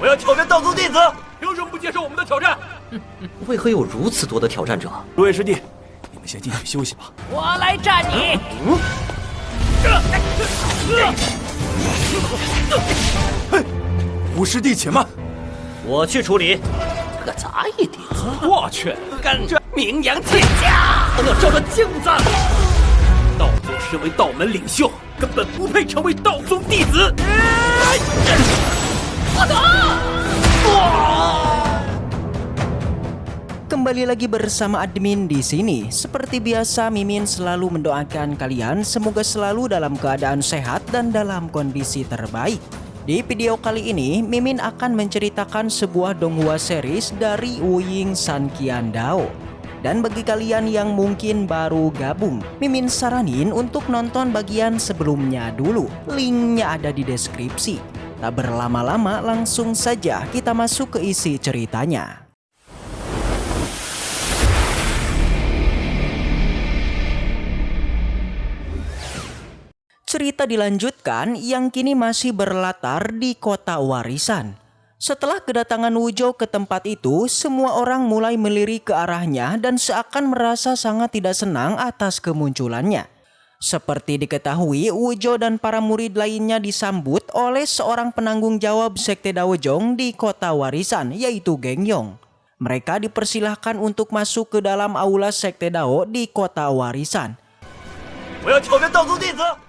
我要挑战道宗弟子，凭什么不接受我们的挑战？为何有如此多的挑战者？诸位师弟，你们先进去休息吧。我来战你！五师弟且慢，我去处理。这个杂役弟子，我去，跟着名扬天下！我要照照镜子。道宗身为道门领袖，根本不配成为道宗弟子。我走。Kembali lagi bersama admin di sini. Seperti biasa, Mimin selalu mendoakan kalian semoga selalu dalam keadaan sehat dan dalam kondisi terbaik. Di video kali ini, Mimin akan menceritakan sebuah donghua series dari Wuying Sanqian Dao. Dan bagi kalian yang mungkin baru gabung, Mimin saranin untuk nonton bagian sebelumnya dulu. Linknya ada di deskripsi. Tak berlama-lama, langsung saja kita masuk ke isi ceritanya. Cerita dilanjutkan yang kini masih berlatar di kota warisan. Setelah kedatangan Wuzhou ke tempat itu, semua orang mulai melirik ke arahnya dan seakan merasa sangat tidak senang atas kemunculannya. Seperti diketahui, Wuzhou dan para murid lainnya disambut oleh seorang penanggung jawab Sekte Daojong di kota warisan, yaitu Gengyong. Mereka dipersilahkan untuk masuk ke dalam aula Sekte Dao di kota warisan.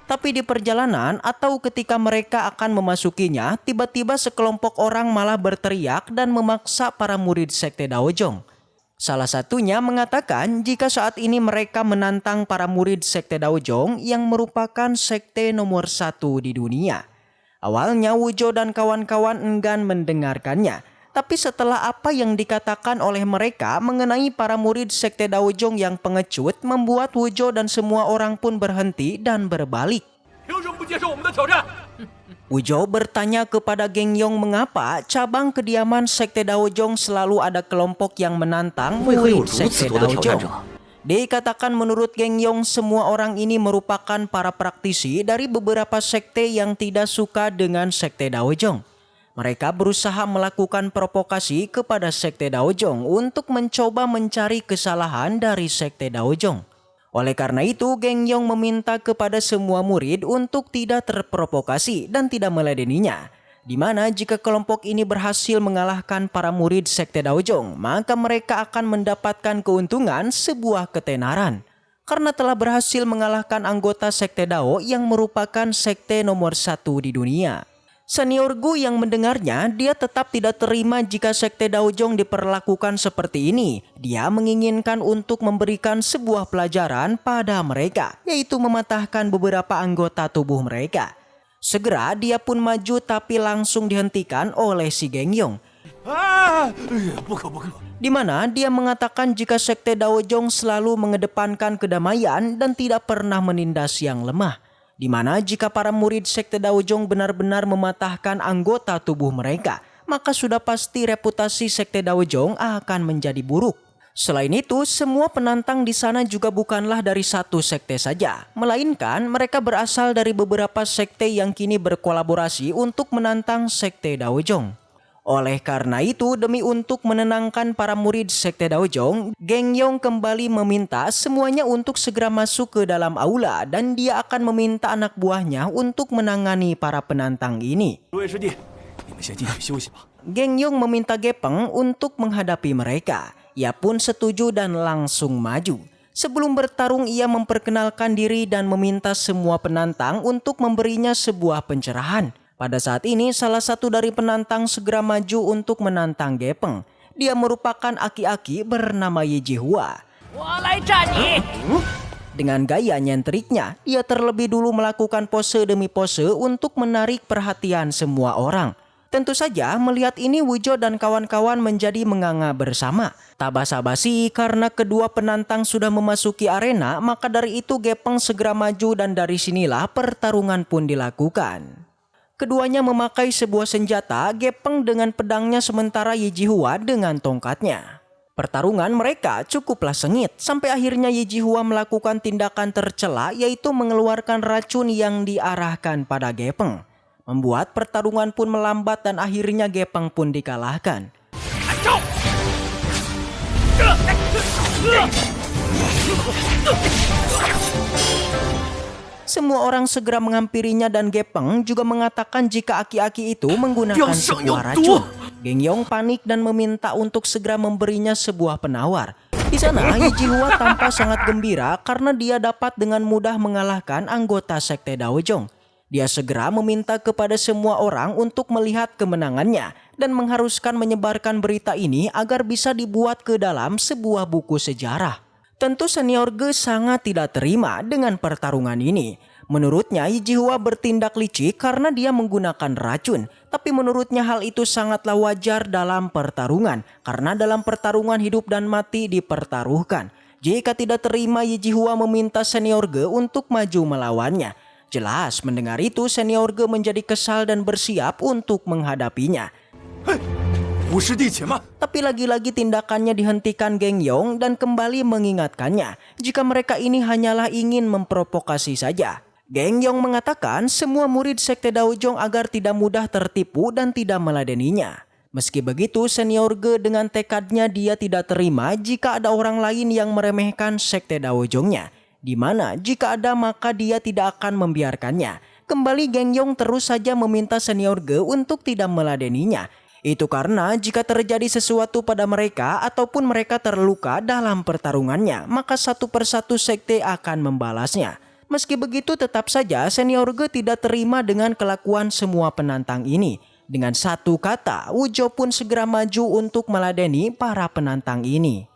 Tapi di perjalanan atau ketika mereka akan memasukinya, tiba-tiba sekelompok orang malah berteriak dan memaksa para murid Sekte Daojong. Salah satunya mengatakan jika saat ini mereka menantang para murid Sekte Daojong yang merupakan sekte nomor 1 di dunia. Awalnya Wuzhou dan kawan-kawan enggan mendengarkannya. Tapi setelah apa yang dikatakan oleh mereka mengenai para murid Sekte Daojong yang pengecut, membuat Wuzhou dan semua orang pun berhenti dan berbalik. Wuzhou bertanya kepada Gengyong mengapa cabang kediaman Sekte Daojong selalu ada kelompok yang menantang murid Sekte Daojong. Dikatakan menurut Gengyong semua orang ini merupakan para praktisi dari beberapa sekte yang tidak suka dengan Sekte Daojong. Mereka berusaha melakukan provokasi kepada Sekte Daojong untuk mencoba mencari kesalahan dari Sekte Daojong. Oleh karena itu, Gengyong meminta kepada semua murid untuk tidak terprovokasi dan tidak meladeninya. Di mana jika kelompok ini berhasil mengalahkan para murid Sekte Daojong, maka mereka akan mendapatkan keuntungan sebuah ketenaran. Karena telah berhasil mengalahkan anggota Sekte Dao yang merupakan sekte nomor 1 di dunia. Senior Gu yang mendengarnya, dia tetap tidak terima jika Sekte Daojong diperlakukan seperti ini. Dia menginginkan untuk memberikan sebuah pelajaran pada mereka, yaitu mematahkan beberapa anggota tubuh mereka. Segera dia pun maju tapi langsung dihentikan oleh si Gengyong. Di mana dia mengatakan jika Sekte Daojong selalu mengedepankan kedamaian dan tidak pernah menindas yang lemah. Di mana jika para murid Sekte Daojong benar-benar mematahkan anggota tubuh mereka, maka sudah pasti reputasi Sekte Daojong akan menjadi buruk. Selain itu, semua penantang di sana juga bukanlah dari satu sekte saja, melainkan mereka berasal dari beberapa sekte yang kini berkolaborasi untuk menantang Sekte Daojong. Oleh karena itu, demi untuk menenangkan para murid Sekte Daojong, Gengyong kembali meminta semuanya untuk segera masuk ke dalam aula dan dia akan meminta anak buahnya untuk menangani para penantang ini. Gengyong meminta Gepeng untuk menghadapi mereka. Ia pun setuju dan langsung maju. Sebelum bertarung, ia memperkenalkan diri dan meminta semua penantang untuk memberinya sebuah pencerahan. Pada saat ini, salah satu dari penantang segera maju untuk menantang Gepeng. Dia merupakan aki-aki bernama Ye Jihua. Dengan gaya nyentriknya, dia terlebih dulu melakukan pose demi pose untuk menarik perhatian semua orang. Tentu saja melihat ini Wuzhou dan kawan-kawan menjadi menganga bersama. Tak basa-basi karena kedua penantang sudah memasuki arena, maka dari itu Gepeng segera maju dan dari sinilah pertarungan pun dilakukan. Keduanya memakai sebuah senjata, Gepeng dengan pedangnya sementara Ye Jihua dengan tongkatnya. Pertarungan mereka cukuplah sengit sampai akhirnya Ye Jihua melakukan tindakan tercela yaitu mengeluarkan racun yang diarahkan pada Gepeng. membuat pertarungan pun melambat dan akhirnya Gepeng pun dikalahkan. Semua orang segera menghampirinya dan Gepeng juga mengatakan jika aki-aki itu menggunakan sebuah racun. Gengyong panik dan meminta untuk segera memberinya sebuah penawar. Di sana Yi Jihua tampak sangat gembira karena dia dapat dengan mudah mengalahkan anggota sekte Daojong. Dia segera meminta kepada semua orang untuk melihat kemenangannya dan mengharuskan menyebarkan berita ini agar bisa dibuat ke dalam sebuah buku sejarah. Tentu senior Ge sangat tidak terima dengan pertarungan ini. Menurutnya Yi Jihua bertindak licik karena dia menggunakan racun. Tapi menurutnya hal itu sangatlah wajar dalam pertarungan. Karena dalam pertarungan hidup dan mati dipertaruhkan. Jika tidak terima, Yi Jihua meminta senior Ge untuk maju melawannya. Jelas mendengar itu senior Ge menjadi kesal dan bersiap untuk menghadapinya. Tapi lagi-lagi tindakannya dihentikan Gengyong dan kembali mengingatkannya jika mereka ini hanyalah ingin memprovokasi saja. Gengyong mengatakan semua murid sekte Daojong agar tidak mudah tertipu dan tidak meladeninya. Meski begitu senior Ge dengan tekadnya dia tidak terima jika ada orang lain yang meremehkan sekte Daojongnya. Di mana jika ada maka dia tidak akan membiarkannya. Kembali Gengyong terus saja meminta senior Ge untuk tidak meladeninya. Itu karena jika terjadi sesuatu pada mereka ataupun mereka terluka dalam pertarungannya, maka satu persatu sekte akan membalasnya. Meski begitu tetap saja senior Ge tidak terima dengan kelakuan semua penantang ini. Dengan satu kata, Wujo pun segera maju untuk meladeni para penantang ini.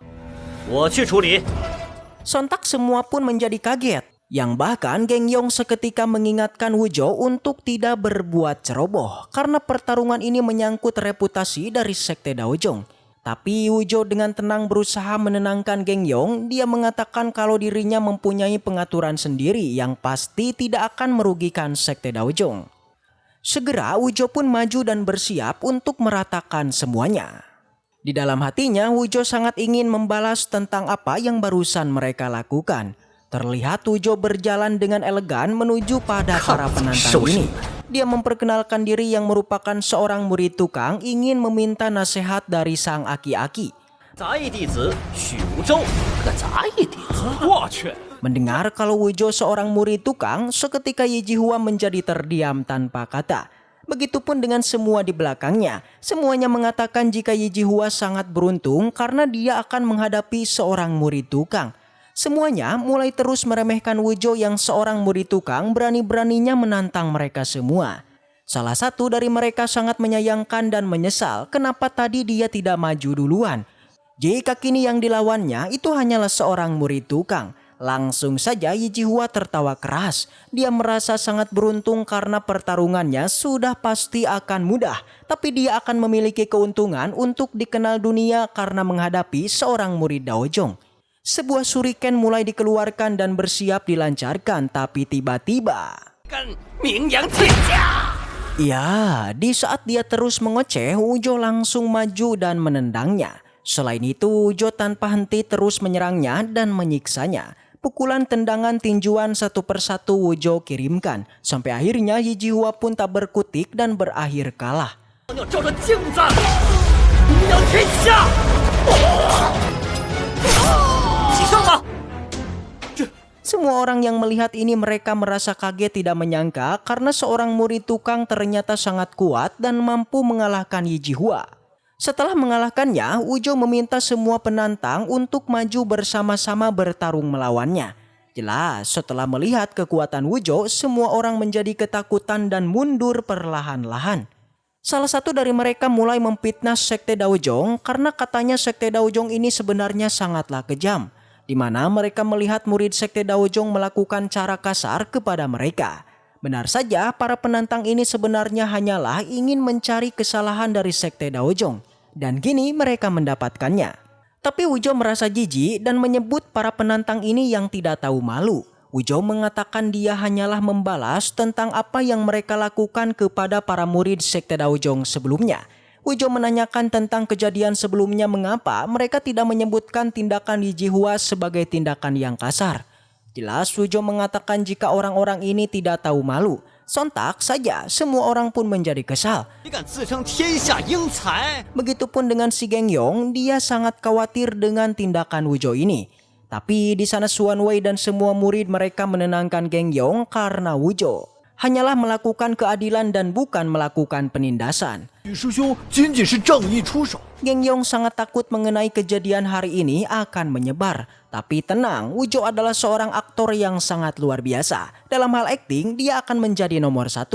Sontak semua pun menjadi kaget. Yang bahkan Gengyong seketika mengingatkan Wujo untuk tidak berbuat ceroboh karena pertarungan ini menyangkut reputasi dari sekte Daojong. Tapi Wujo dengan tenang berusaha menenangkan Gengyong. Dia mengatakan kalau dirinya mempunyai pengaturan sendiri yang pasti tidak akan merugikan sekte Daojong. Segera Wujo pun maju dan bersiap untuk meratakan semuanya. Di dalam hatinya Wujo sangat ingin membalas tentang apa yang barusan mereka lakukan. Terlihat Wujo berjalan dengan elegan menuju pada para penantang ini. Dia memperkenalkan diri yang merupakan seorang murid tukang ingin meminta nasihat dari sang aki-aki. Mendengar kalau Wujo seorang murid tukang, seketika Yi Jihua menjadi terdiam tanpa kata. Begitupun dengan semua di belakangnya. Semuanya mengatakan jika Yi Jihua sangat beruntung karena dia akan menghadapi seorang murid tukang. Semuanya mulai terus meremehkan Wujo yang seorang murid tukang berani-beraninya menantang mereka semua. Salah satu dari mereka sangat menyayangkan dan menyesal kenapa tadi dia tidak maju duluan. Jika kini yang dilawannya itu hanyalah seorang murid tukang. Langsung saja Yi Jihua tertawa keras. Dia merasa sangat beruntung karena pertarungannya sudah pasti akan mudah. Tapi dia akan memiliki keuntungan untuk dikenal dunia karena menghadapi seorang murid Daojong. Sebuah shuriken mulai dikeluarkan dan bersiap dilancarkan, tapi tiba-tiba... Ya, di saat dia terus mengoceh, Wujo langsung maju dan menendangnya. Selain itu, Wujo tanpa henti terus menyerangnya dan menyiksanya. Pukulan tendangan tinjuan satu persatu Wujo kirimkan. Sampai akhirnya Yi Jihua pun tak berkutik dan berakhir kalah. Semua orang yang melihat ini mereka merasa kaget tidak menyangka karena seorang murid tukang ternyata sangat kuat dan mampu mengalahkan Yi Jihua. Setelah mengalahkannya, Wujo meminta semua penantang untuk maju bersama-sama bertarung melawannya. Jelas setelah melihat kekuatan Wujo, semua orang menjadi ketakutan dan mundur perlahan-lahan. Salah satu dari mereka mulai memfitnah sekte Daojong karena katanya sekte Daojong ini sebenarnya sangatlah kejam. Di mana mereka melihat murid sekte Daojong melakukan cara kasar kepada mereka. Benar saja para penantang ini sebenarnya hanyalah ingin mencari kesalahan dari sekte Daojong. Dan kini mereka mendapatkannya. Tapi Wujo merasa jijik dan menyebut para penantang ini yang tidak tahu malu. Wujo mengatakan dia hanyalah membalas tentang apa yang mereka lakukan kepada para murid sekte Daojong sebelumnya. Wujo menanyakan tentang kejadian sebelumnya mengapa mereka tidak menyebutkan tindakan Yi Jihua sebagai tindakan yang kasar. Jelas Wujo mengatakan jika orang-orang ini tidak tahu malu. Sontak saja semua orang pun menjadi kesal. 你敢自称天下英才？ Begitupun dengan si Gengyong, dia sangat khawatir dengan tindakan Wuzhou ini. Tapi di sana Xuan Wei dan semua murid mereka menenangkan Gengyong karena Wuzhou hanyalah melakukan keadilan dan bukan melakukan penindasan. 许师兄仅仅是仗义出手。 Gengyong sangat takut mengenai kejadian hari ini akan menyebar. Tapi tenang, Wuzhou adalah seorang aktor yang sangat luar biasa. Dalam hal akting, dia akan menjadi nomor 1.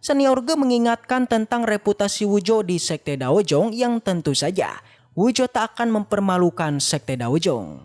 Senior Ge mengingatkan tentang reputasi Wuzhou di Sekte Daojong yang tentu saja Wuzhou tak akan mempermalukan Sekte Daojong.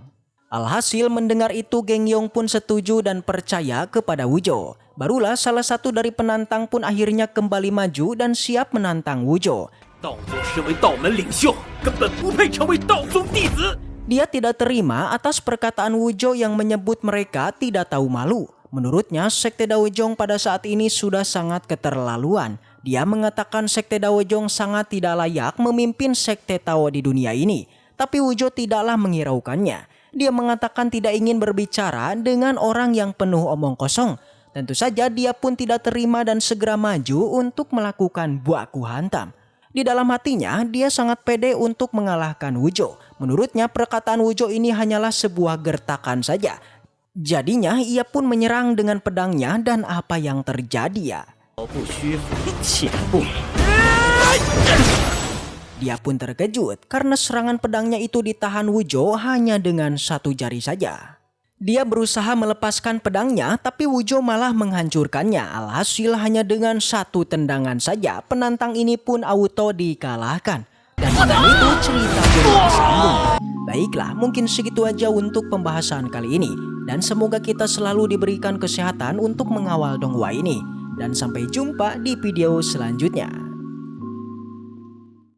Alhasil mendengar itu Gengyong pun setuju dan percaya kepada Wuzhou. Barulah salah satu dari penantang pun akhirnya kembali maju dan siap menantang Wuzhou. 道宗身为道门领袖，根本不配成为道宗弟子。 Dia tidak terima atas perkataan Wuzhou yang menyebut mereka tidak tahu malu. Menurutnya, Sekte Daojong pada saat ini sudah sangat keterlaluan. Dia mengatakan Sekte Daojong sangat tidak layak memimpin Sekte Tao di dunia ini. Tapi Wuzhou tidaklah menghiraukannya. Dia mengatakan tidak ingin berbicara dengan orang yang penuh omong kosong. Tentu saja dia pun tidak terima dan segera maju untuk melakukan baku hantam. Di dalam hatinya, dia sangat pede untuk mengalahkan Wuzhou. Menurutnya, perkataan Wuzhou ini hanyalah sebuah gertakan saja. Jadinya, ia pun menyerang dengan pedangnya dan apa yang terjadi ya? 不虚浮，且不。 Dia pun terkejut karena serangan pedangnya itu ditahan Wuzhou hanya dengan satu jari saja. Dia berusaha melepaskan pedangnya tapi Wuzhou malah menghancurkannya. Alhasil hanya dengan satu tendangan saja penantang ini pun auto dikalahkan. Dan dengan itu cerita pun bersambung. Baiklah, mungkin segitu aja untuk pembahasan kali ini. Dan semoga kita selalu diberikan kesehatan untuk mengawal donghua ini. Dan sampai jumpa di video selanjutnya.